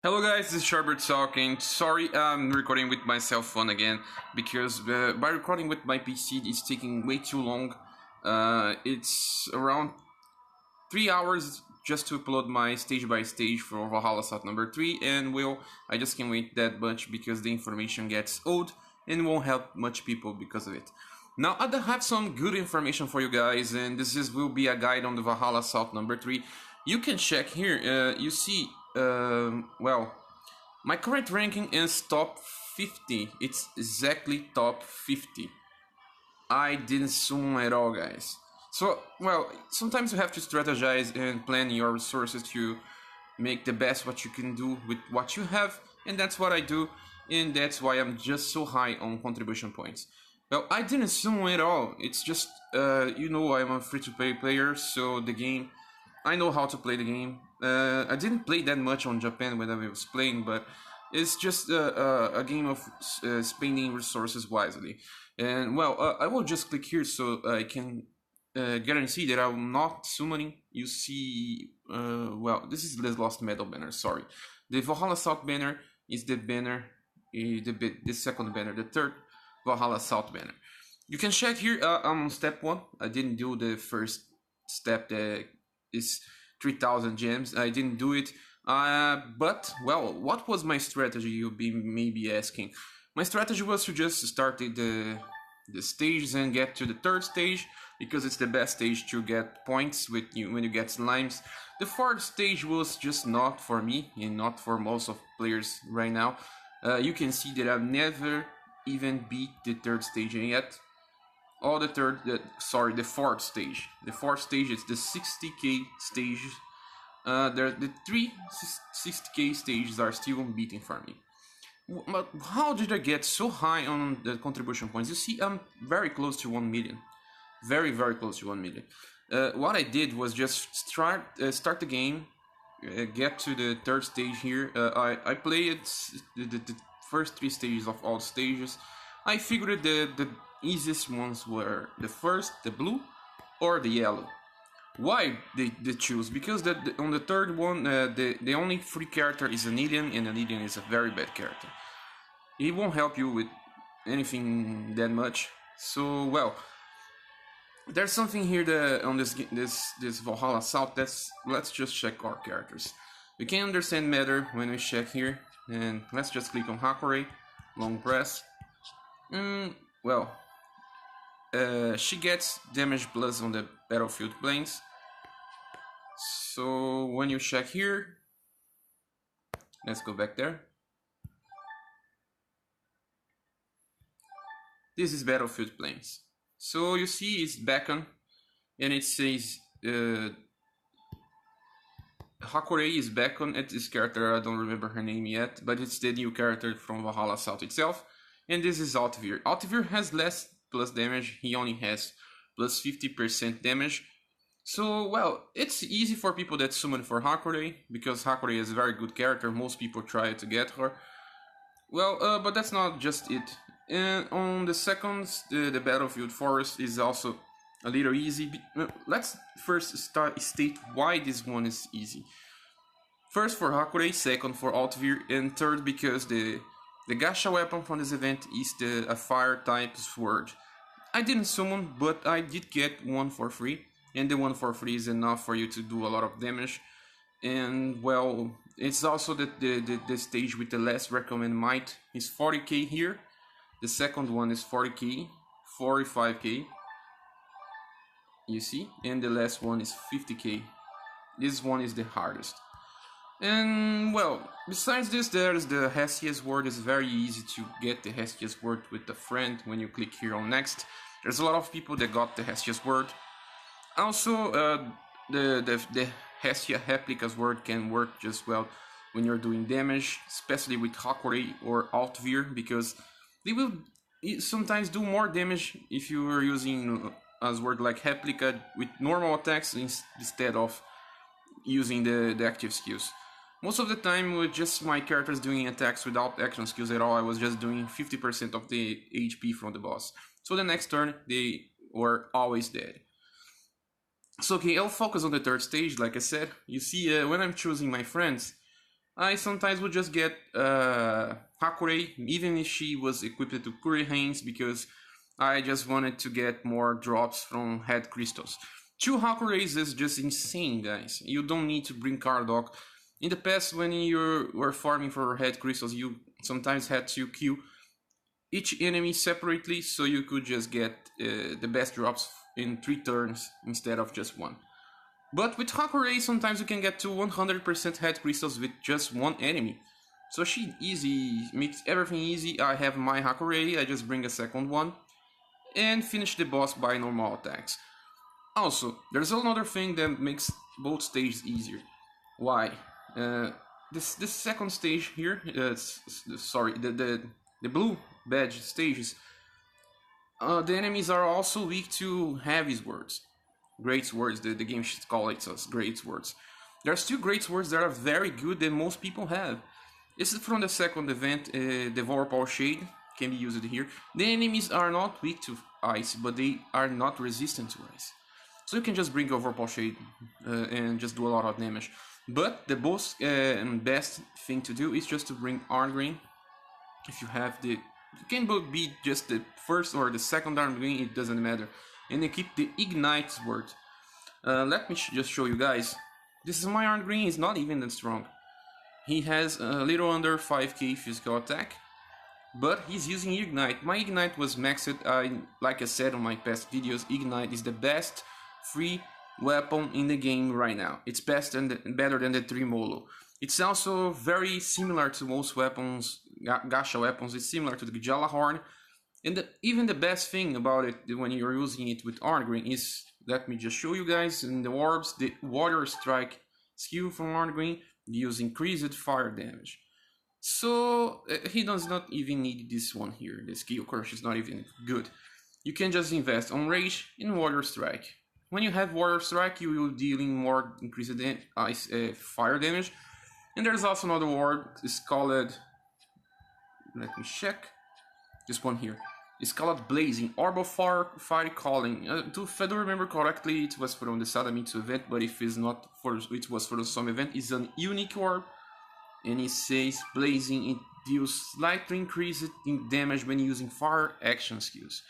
Hello guys, this is ScherBR talking. Sorry, I'm recording with my cell phone again because by recording with my PC it's taking way too long. It's around 3 hours just to upload my stage by stage for Valhalla Assault number 3, and well, I just can't wait that much because the information gets old and won't help much people because of it. Now I have some good information for you guys, and will be a guide on the Valhalla Assault number 3. You can check here, you see, well, my current ranking is top 50. It's exactly top 50. I didn't zoom at all, guys. So, well, sometimes you have to strategize and plan your resources to make the best what you can do with what you have, and that's what I do, and that's why I'm just so high on contribution points. Well, I didn't zoom at all. It's just, I'm a free-to-play player, so the game, I know how to play the game. I didn't play that much on Japan when I was playing, but it's just a game of spending resources wisely. And well, I will just click here so I can guarantee that I'm not summoning. You see, well, this is the Lost Medal banner, sorry. The Valhalla Assault banner is the banner, the second banner, the third Valhalla Assault banner. You can check here, I'm on step 1. I didn't do the first step that is 3000 gems. I didn't do it. But, well, what was my strategy, you'll be maybe asking. My strategy was to just start the stages and get to the third stage, because it's the best stage to get points with you when you get slimes. The fourth stage was just not for me, and not for most of players right now. You can see that I've never even beat the third stage yet. The fourth stage. The fourth stage is the 60k stage. The three 60k stages are still unbeaten for me. But how did I get so high on the contribution points? You see, I'm very close to 1 million. Very, very close to 1 million. What I did was just start the game, get to the third stage here. I played the first 3 stages of all stages. I figured the easiest ones were the first, the blue, or the yellow. Why they choose? Because on the third one, the only free character is an alien, and an alien is a very bad character. He won't help you with anything that much. So, well, there's something here on this Valhalla Assault. Let's just check our characters. We can understand better when we check here, and let's just click on Valkyrie, long press. Well, she gets damage plus on the battlefield planes. So when you check here, let's go back there. This is battlefield planes. So you see it's beacon, and it says Valkyrie is beacon at this character. I don't remember her name yet, but it's the new character from Valhalla Assault itself. And this is Altvir. Altvir has less plus damage. He only has plus 50% damage. So, well, it's easy for people that summon for Valkyrie, because Valkyrie is a very good character. Most people try to get her. Well, but that's not just it. And on the seconds, the battlefield forest is also a little easy. Let's first state why this one is easy. First for Valkyrie, second for Altvir, and third because the gacha weapon from this event is a fire type sword. I didn't summon, but I did get one for free, and the one for free is enough for you to do a lot of damage. And well, it's also the stage with the less recommended might is 40k here. The second one is 40k, 45k, you see, and the last one is 50k. This one is the hardest. And well, besides this, there's the Hestia's word. It's very easy to get the Hestia's word with a friend when you click here on next. There's a lot of people that got the Hestia's word. Also, the Hestia Replica's word can work just well when you're doing damage, especially with Valkyrie or Altvir, because they will sometimes do more damage if you are using a word like Replica with normal attacks instead of using the active skills. Most of the time, with just my characters doing attacks without action skills at all, I was just doing 50% of the HP from the boss. So the next turn, they were always dead. So okay, I'll focus on the third stage, like I said. You see, when I'm choosing my friends, I sometimes would just get Hakure, even if she was equipped to Kure Hands, because I just wanted to get more drops from head crystals. 2 Hakureis is just insane, guys. You don't need to bring Cardok. In the past, when you were farming for head crystals, you sometimes had to kill each enemy separately, so you could just get the best drops in 3 turns instead of just 1. But with Hakure, sometimes you can get to 100% head crystals with just 1 enemy. So she easy, makes everything easy. I have my Hakure, I just bring a second one, and finish the boss by normal attacks. Also, there's another thing that makes both stages easier. Why? This second stage here, sorry, the blue badge stages, the enemies are also weak to heavy swords. Great swords, the game should call it as great swords. There are still great swords that are very good that most people have. This is from the second event, Devour Paul Shade can be used here. The enemies are not weak to ice, but they are not resistant to ice. So you can just bring over Paul Shade and just do a lot of damage. But the most best thing to do is just to bring Arngreen. If you have the... You can be just the first or the second Arngreen, it doesn't matter. And you keep the Ignite Sword. Let me just show you guys. This is my Arngreen, he's not even that strong. He has a little under 5k physical attack, but he's using Ignite. My Ignite was maxed. Like I said on my past videos, Ignite is the best free weapon in the game right now. It's better than the Tremolo. It's also very similar to most weapons, gacha weapons. It's similar to the Jalahorn. And even the best thing about it when you're using it with Arngreen is, let me just show you guys in the orbs, the Water Strike skill from Arngreen deals increased fire damage. So he does not even need this one here. The skill crush is not even good. You can just invest on Rage and Water Strike. When you have Water Strike, you will dealing more increased fire damage. And there's also another ward. It's called, let me check, this one here. It's called Blazing, Orb of Fire Calling. If I don't remember correctly, it was from the Sadamitsu event, but if it's not, it was for some event. It's an unique orb, and it says Blazing, it deals slightly increased in damage when using fire action skills.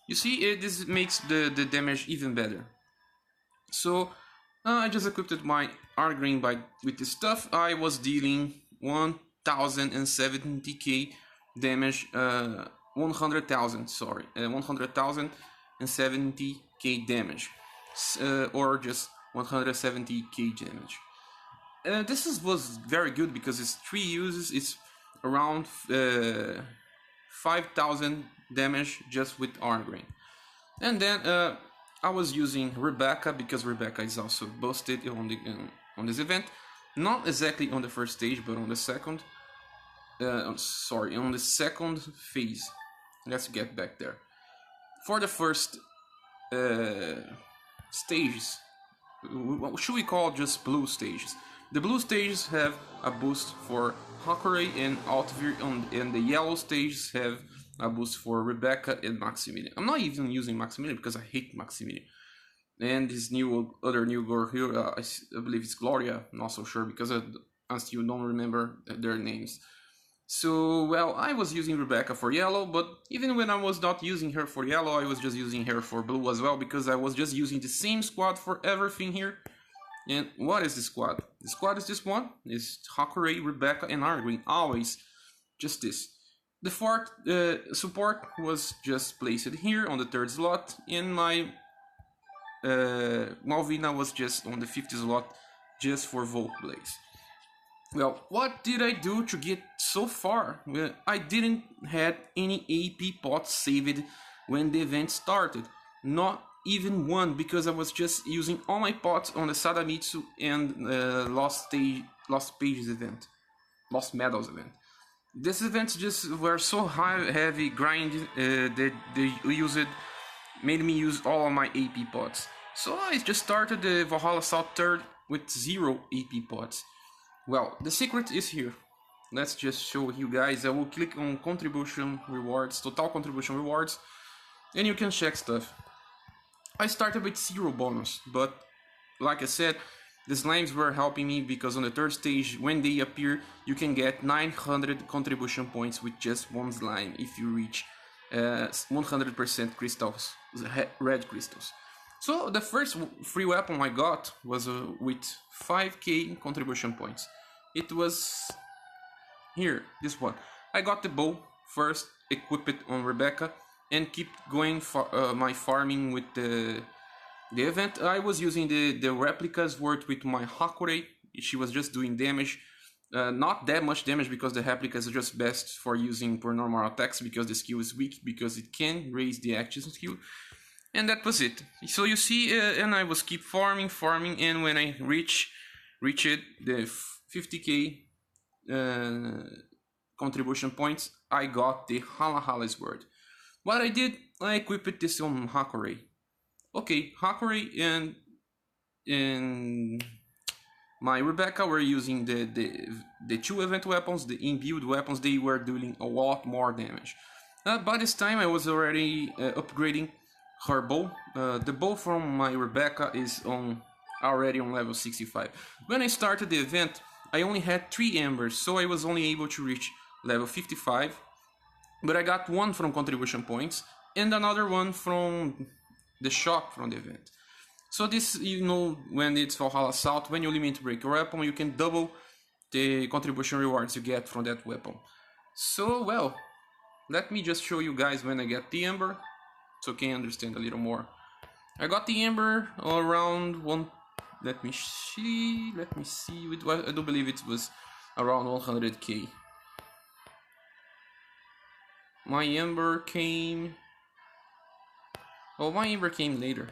You see, this makes the damage even better. So, I just equipped my Arngreen with this stuff. I was dealing 1070k damage, 170k damage, or just 170k damage. This was very good because it's 3 uses, it's around 5000 damage just with Arngreen. And then I was using Rebecca because Rebecca is also boosted on this event, not exactly on the first stage, but on the second. On the second phase. Let's get back there. For the first stages, what should we call just blue stages? The blue stages have a boost for Hakure and Altvir, and the yellow stages have a boost for Rebecca and Maximilian. I'm not even using Maximilian because I hate Maximilian. And this other new girl here, I believe it's Gloria, I'm not so sure because I still don't remember their names. So, well, I was using Rebecca for yellow, but even when I was not using her for yellow, I was just using her for blue as well, because I was just using the same squad for everything here. And what is the squad? The squad is this one. It's Hakure, Rebecca, and Arngreen. Always just this. The fourth support was just placed here on the 3rd slot, and my Malvina was just on the 5th slot, just for Volt Blaze. Well, what did I do to get so far? Well, I didn't have any AP pots saved when the event started. Not even one, because I was just using all my pots on the Sadamitsu and Lost Medals event. These events just were so heavy grind that they made me use all of my AP pots. So I just started the Valhalla South 3rd with 0 AP pots. Well, the secret is here. Let's just show you guys. I will click on contribution rewards, total contribution rewards, and you can check stuff. I started with 0 bonus, but like I said, the slimes were helping me because on the third stage, when they appear, you can get 900 contribution points with just one slime if you reach 100% crystals, red crystals. So the first free weapon I got was with 5k contribution points. It was here, this one. I got the bow first, equip it on Rebecca, and keep going for my farming with the event. I was using the replicas worked with my Hakure. She was just doing damage. Not that much damage because the replicas are just best for using for normal attacks because the skill is weak because it can raise the action skill. And that was it. So you see, and I was keep farming, and when I reached the 50k contribution points, I got the Valhalla sword. What I did, I equipped this on Hakure. Okay, Hakure and my Rebecca were using the two event weapons, the imbued weapons. They were doing a lot more damage. By this time, I was already upgrading her bow. The bow from my Rebecca is already on level 65. When I started the event, I only had 3 embers, so I was only able to reach level 55. But I got one from contribution points and another one from the shop from the event. So this, you know, when it's Valhalla Assault, when you limit break your weapon, you can double the contribution rewards you get from that weapon. So, well, let me just show you guys when I get the ember, so you can understand a little more. I got the ember around one. Let me see. I do believe it was around 100k. My ember came. Oh, my ember came later.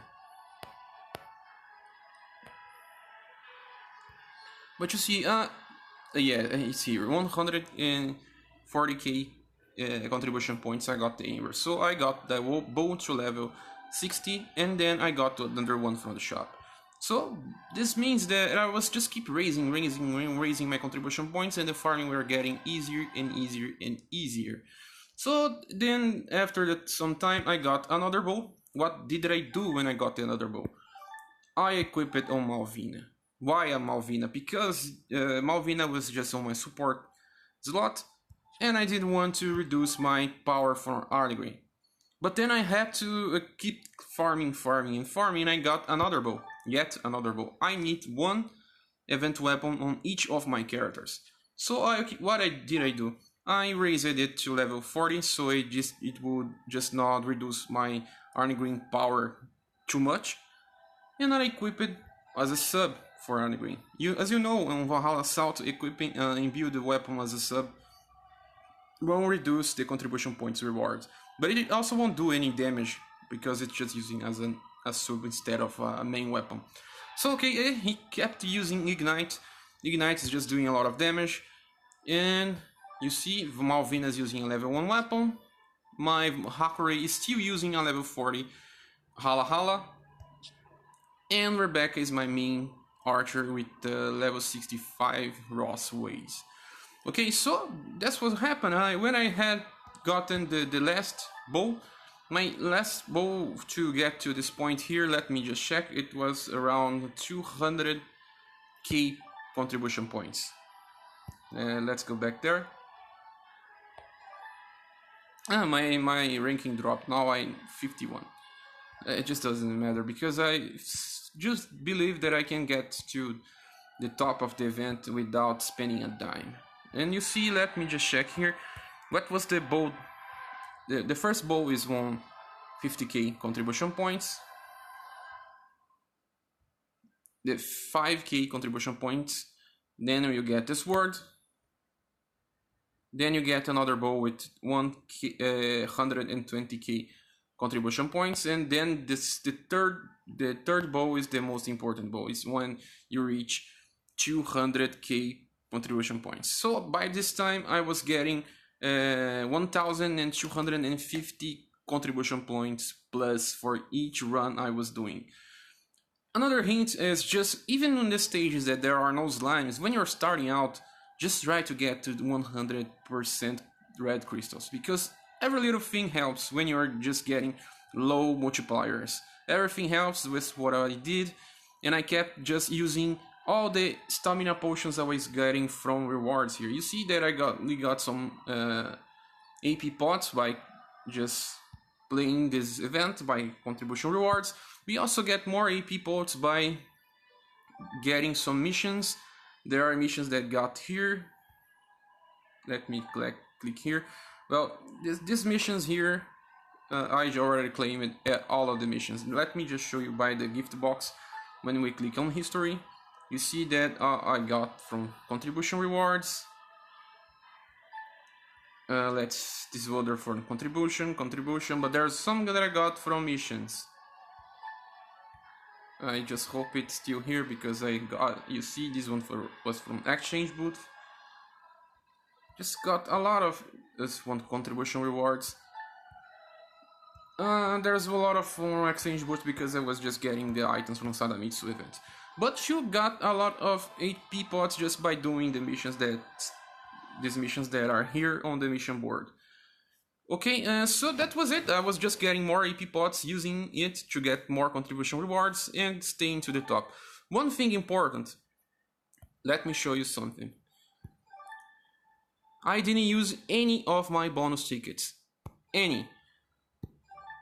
But you see, yeah, it's here. 140k contribution points. I got the ember, so I got the bow to level 60, and then I got another one from the shop. So this means that I was just keep raising my contribution points, and the farming were getting easier and easier and easier. So then after that some time I got another bow. What did I do when I got another bow? I equipped it on Malvina. Why a Malvina? Because Malvina was just on my support slot, and I didn't want to reduce my power from Ardigreen. But then I had to keep farming, and I got another bow. Yet another bow. I need one event weapon on each of my characters. So what did I do? I raised it to level 40, so it would just not reduce my Ardigreen power too much. And I equipped it as a sub for Ardigreen. As you know, on Valhalla Assault, equipping imbued weapon as a sub won't reduce the contribution points rewards. But it also won't do any damage because it's just using as a sub instead of a main weapon. So okay, he kept using Ignite. Ignite is just doing a lot of damage. And you see, Malvina is using a level 1 weapon. My Hakure is still using a level 40 Valhalla. And Rebecca is my main archer with the level 65 Ross Ways. Okay, so that's what happened. When I had gotten the last bow, my last bow to get to this point here, let me just check, it was around 200k contribution points. Let's go back there. My ranking dropped, now I'm 51. It just doesn't matter because I just believe that I can get to the top of the event without spending a dime. And you see, let me just check here. What was the bow? The first bow is 150k contribution points. The 5k contribution points. Then you get the sword. Then you get another bow with 120k contribution points, and then the third bow is the most important bow. It's when you reach 200k contribution points. So by this time I was getting 1250 contribution points plus for each run I was doing. Another hint is just even on the stages that there are no slimes, when you're starting out, just try to get to 100% red crystals, because every little thing helps when you're just getting low multipliers. Everything helps with what I did, and I kept just using all the stamina potions I was getting from rewards here. You see that we got some AP pots by just playing this event by contribution rewards. We also get more AP pots by getting some missions. There are missions that got here. Let me click here. Well, these missions here, I already claimed all of the missions. Let me just show you by the gift box. When we click on history, you see that I got from contribution rewards. This order for contribution, but there's some that I got from missions. I just hope it's still here because you see this one was from exchange booth. Just got a lot of this one contribution rewards. There's a lot of exchange booths because I was just getting the items from Sadamitsu event. But you got a lot of AP pots just by doing the missions that are here on the mission board. Okay, so that was it. I was just getting more AP pots, using it to get more contribution rewards and staying to the top. One thing important, let me show you something. I didn't use any of my bonus tickets. Any.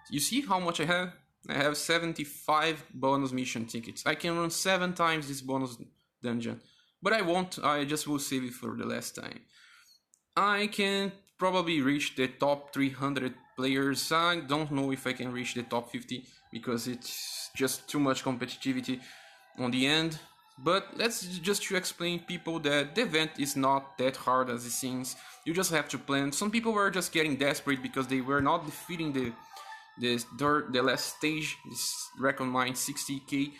You see how much I have? I have 75 bonus mission tickets. I can run 7 times this bonus dungeon. But I won't, I just will save it for the last time. I can probably reach the top 300 players. I don't know if I can reach the top 50 because it's just too much competitivity on the end. But let's just to explain people that the event is not that hard as it seems. You just have to plan. Some people were just getting desperate because they were not defeating the last stage, this record mine 60k.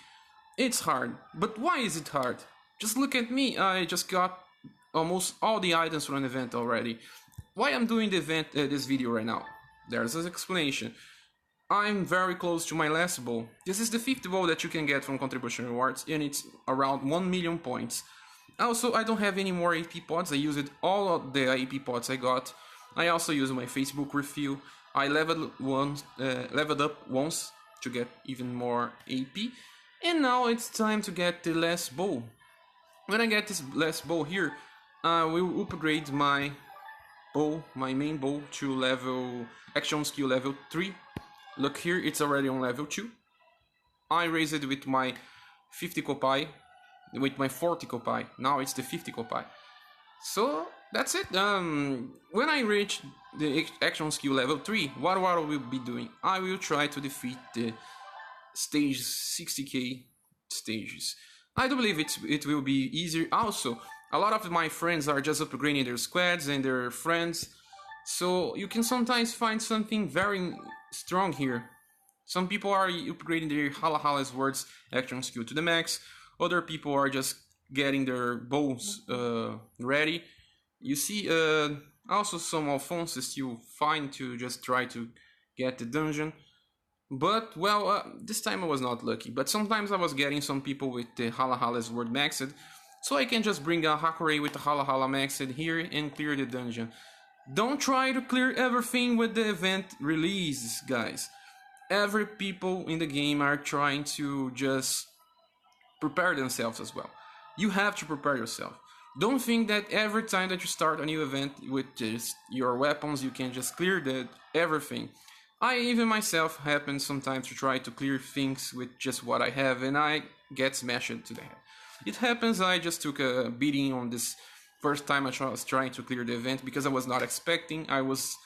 It's hard. But why is it hard? Just look at me. I just got almost all the items from an event already. Why I'm doing the event, this video right now? There's an explanation. I'm very close to my last bow. This is the 5th bow that you can get from contribution rewards, and it's around 1 million points. Also, I don't have any more AP pods. I used all of the AP pods I got. I also use my Facebook refill. I leveled up once to get even more AP. And now it's time to get the last bow. When I get this last bow here, I will upgrade my bow, my main bow, to action skill level 3. Look here, it's already on level 2. I raised it with my 50 kopai, with my 40 kopai. Now it's the 50 kopai. So that's it. When I reach the action skill level 3, what I will be doing? I will try to defeat the stage 60k stages. I do believe it will be easier. Also, a lot of my friends are just upgrading their squads and their friends. So you can sometimes find something very strong here. Some people are upgrading their Valhalla swords action skill to the max. Other people are just getting their bows ready. You see, also some Alphonses you find to just try to get the dungeon. But, well, this time I was not lucky. But sometimes I was getting some people with the Valhalla sword maxed. So I can just bring a Hakurei with the Valhalla maxed here and clear the dungeon. Don't try to clear everything with the event release, guys. Every people in the game are trying to just prepare themselves as well. You have to prepare yourself. Don't think that every time that you start a new event with just your weapons, you can just clear everything. I even myself happen sometimes to try to clear things with just what I have, and I get smashed to the head. It happens. I just took a beating on this first time I was trying to clear the event because I was not expecting. I was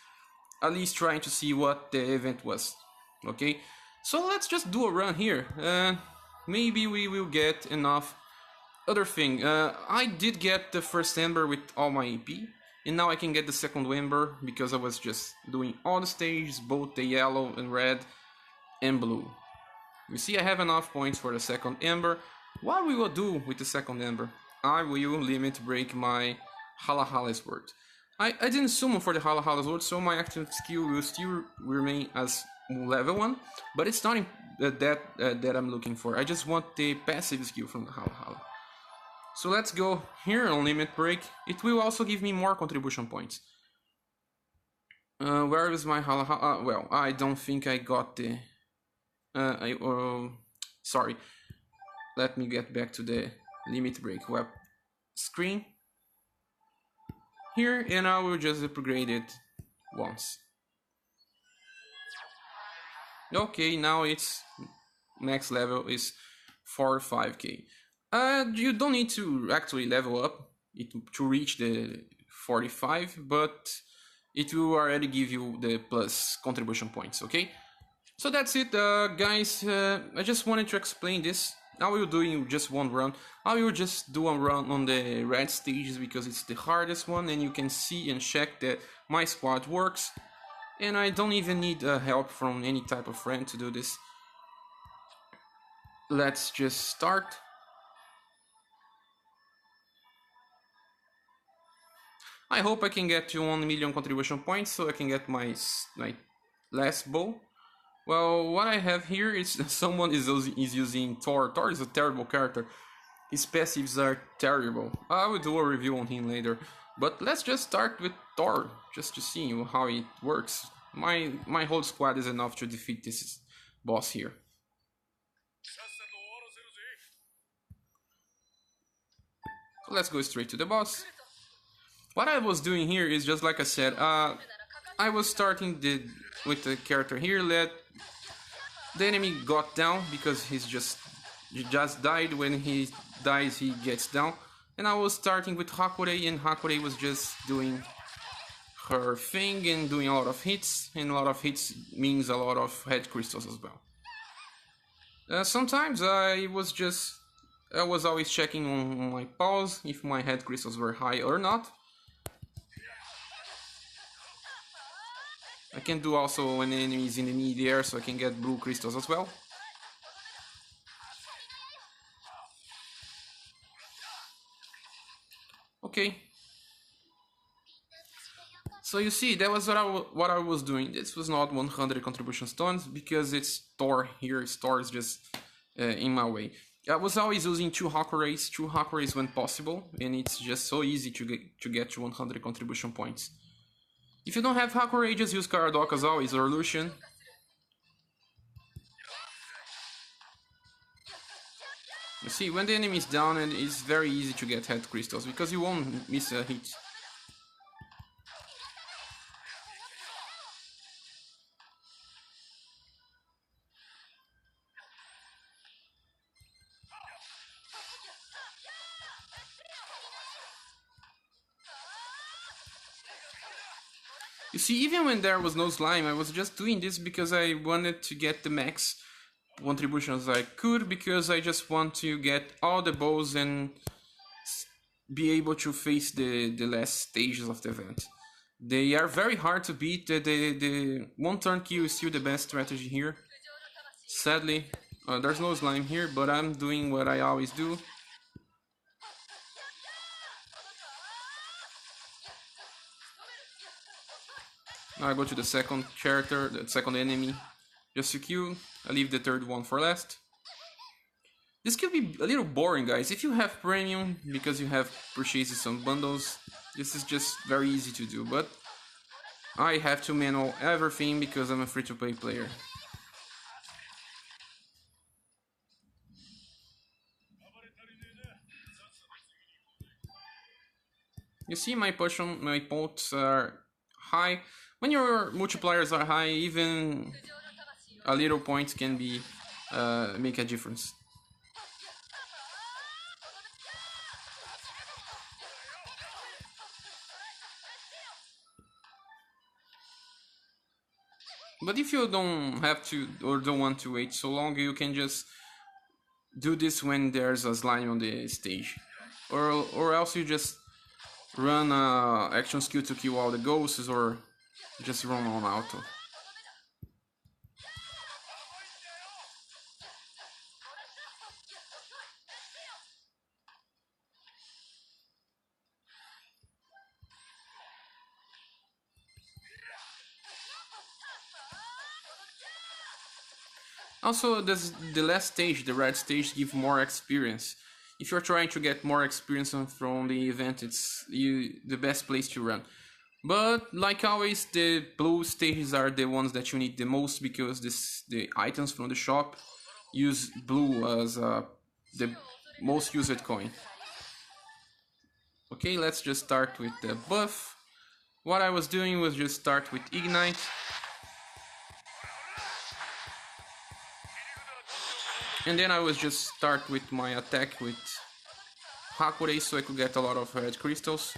at least trying to see what the event was. Okay, so let's just do a run here. Maybe we will get enough. Other thing, I did get the first ember with all my AP, and now I can get the second ember because I was just doing all the stages, both the yellow and red and blue. You see, I have enough points for the second ember. What we will do with the second ember? I will limit break my Valhalla sword. I didn't summon for the Valhalla sword, so my active skill will still remain as level 1, but it's not that I'm looking for. I just want the passive skill from the Valhalla. So let's go here on limit break. It will also give me more contribution points. Where is my Valhalla? Well, I don't think I got the... sorry. Let me get back to the limit break web screen here, and I will just upgrade it once. Okay, now its next level is 45k. You don't need to actually level up it to reach the 45, but it will already give you the plus contribution points, okay? So that's it, guys. I just wanted to explain this. I will do just one run. I will just do a run on the red stages because it's the hardest one, and you can see and check that my squad works. And I don't even need help from any type of friend to do this. Let's just start. I hope I can get to 1 million contribution points so I can get my last bow. Well, what I have here is someone is using Thor. Thor is a terrible character. His passives are terrible. I will do a review on him later. But let's just start with Thor, just to see how it works. My whole squad is enough to defeat this boss here. So let's go straight to the boss. What I was doing here is just like I said, I was starting with the character here. Let the enemy got down because he just died. When he dies, he gets down. And I was starting with Hakure, and Hakure was just doing her thing and doing a lot of hits, and a lot of hits means a lot of head crystals as well. Sometimes I was always checking on my pause if my head crystals were high or not. I can do also when the enemy is in the mid-air, so I can get blue crystals as well. Okay. So you see, that was what I was doing. This was not 100 contribution stones because it's Thor here. Thor is just in my way. I was always using 2 Hakures when possible, and it's just so easy to get to 100 contribution points. If you don't have Hakure, just use Caradoc as always, or Lucian. You see, when the enemy is down, and it's very easy to get head crystals, because you won't miss a hit. You see, even when there was no slime, I was just doing this because I wanted to get the max contributions I could, because I just want to get all the bows and be able to face the last stages of the event. They are very hard to beat. The one turn kill is still the best strategy here. Sadly, there's no slime here, but I'm doing what I always do. Now I go to the second character, the second enemy, just to kill. I leave the third one for last. This could be a little boring, guys. If you have premium, because you have purchased some bundles, this is just very easy to do, but I have to manual everything because I'm a free-to-play player. You see, my points are high. When your multipliers are high, even a little points can be make a difference. But if you don't have to or don't want to wait so long, you can just do this when there's a slime on the stage, or else you just run action skill to kill all the ghosts, or just run on auto. Also, the last stage, the red stage, gives more experience. If you're trying to get more experience from the event, it's the best place to run. But like always, the blue stages are the ones that you need the most, because the items from the shop use blue as the most used coin. Okay, let's just start with the buff. What I was doing was just start with Ignite. And then I was just start with my attack with Hakure so I could get a lot of red crystals.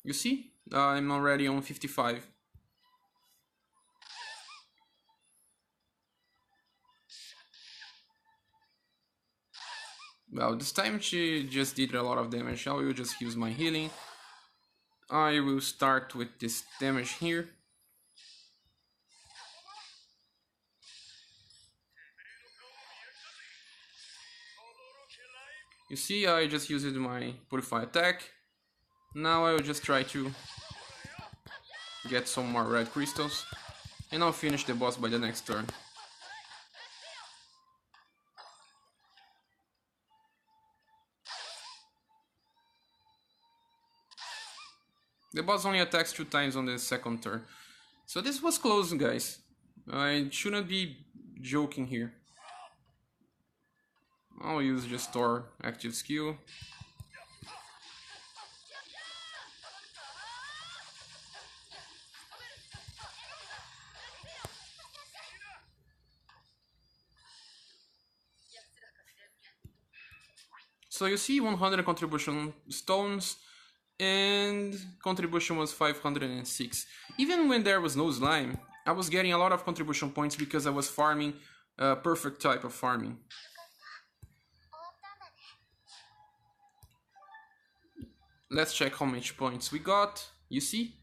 You see? I'm already on 55. Well, this time she just did a lot of damage. I will just use my healing. I will start with this damage here. You see, I just used my Purify attack. Now I will just try to get some more red crystals. And I'll finish the boss by the next turn. The boss only attacks 2 times on the second turn. So this was close, guys. I shouldn't be joking here. I'll use just Thor active skill. So you see 100 contribution stones and contribution was 506. Even when there was no slime, I was getting a lot of contribution points because I was farming a perfect type of farming. Let's check how much points we got. You see?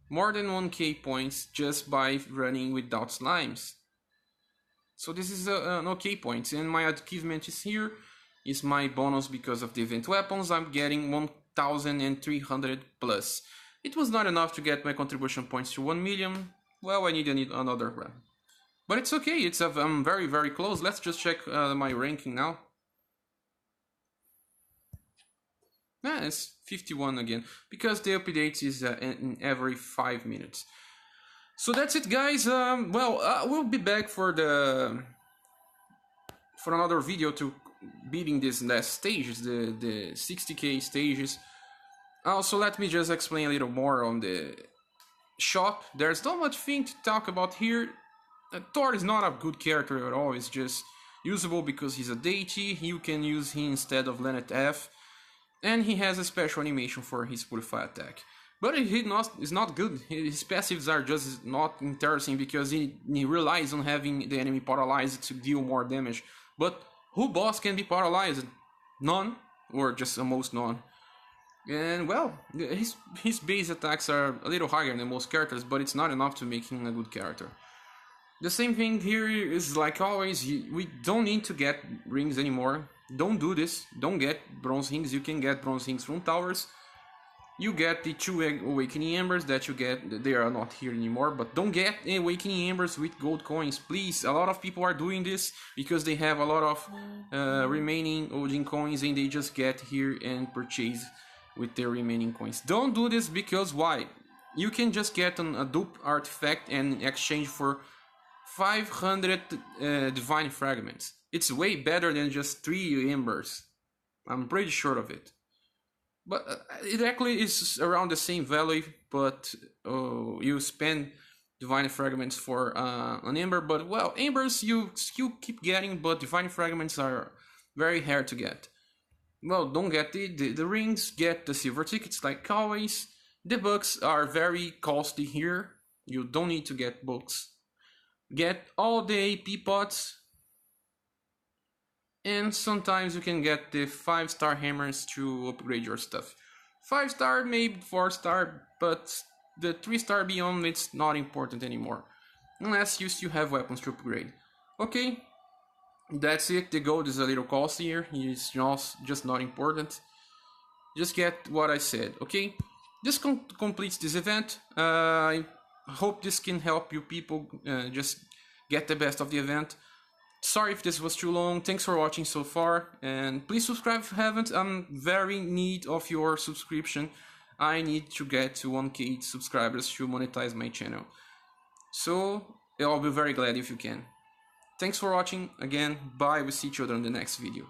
More than 1k points just by running without slimes. So this is an okay point. And my achievement is here. Is my bonus because of the event weapons. I'm getting 1300 plus. It was not enough to get my contribution points to 1 million. Well, I need another run. But it's okay, I'm very, very close. Let's just check my ranking now. Yeah, it's 51 again, because the update is in every 5 minutes. So that's it, guys. We'll be back for another video to beating these last stages, the 60k stages. Also, let me just explain a little more on the shop. There's not much thing to talk about here. Thor is not a good character at all. It's just usable because he's a deity. You can use him instead of Planet F, and he has a special animation for his Purify attack. But he is not good. His passives are just not interesting because he relies on having the enemy paralyzed to deal more damage. But who boss can be paralyzed? None, or just almost none. And well, his base attacks are a little higher than most characters, but it's not enough to make him a good character. The same thing here is like always, we don't need to get rings anymore. Don't do this, don't get bronze rings. You can get bronze rings from towers. You get the 2 awakening embers that you get, they are not here anymore, but don't get awakening embers with gold coins, please. A lot of people are doing this because they have a lot of remaining Odin coins and they just get here and purchase with their remaining coins. Don't do this because why? You can just get a dupe artifact and exchange for 500 divine fragments. It's way better than just 3 embers. I'm pretty sure of it. But it actually is around the same value, but you spend divine fragments for an ember. But well, embers you still keep getting, but divine fragments are very hard to get. Well, don't get the rings, get the silver tickets like always. The books are very costly here. You don't need to get books. Get all the AP pots. And sometimes you can get the 5-star hammers to upgrade your stuff. 5-star, maybe 4-star, but the 3-star beyond, it's not important anymore. Unless you still have weapons to upgrade. Okay, that's it. The gold is a little costlier. It's just not important. Just get what I said, okay? This completes this event. I hope this can help you people just get the best of the event. Sorry if this was too long. Thanks for watching so far, and please subscribe if you haven't. I'm very in need of your subscription. I need to get to 1k subscribers to monetize my channel. So I'll be very glad if you can. Thanks for watching. Again, bye. We'll see each other in the next video.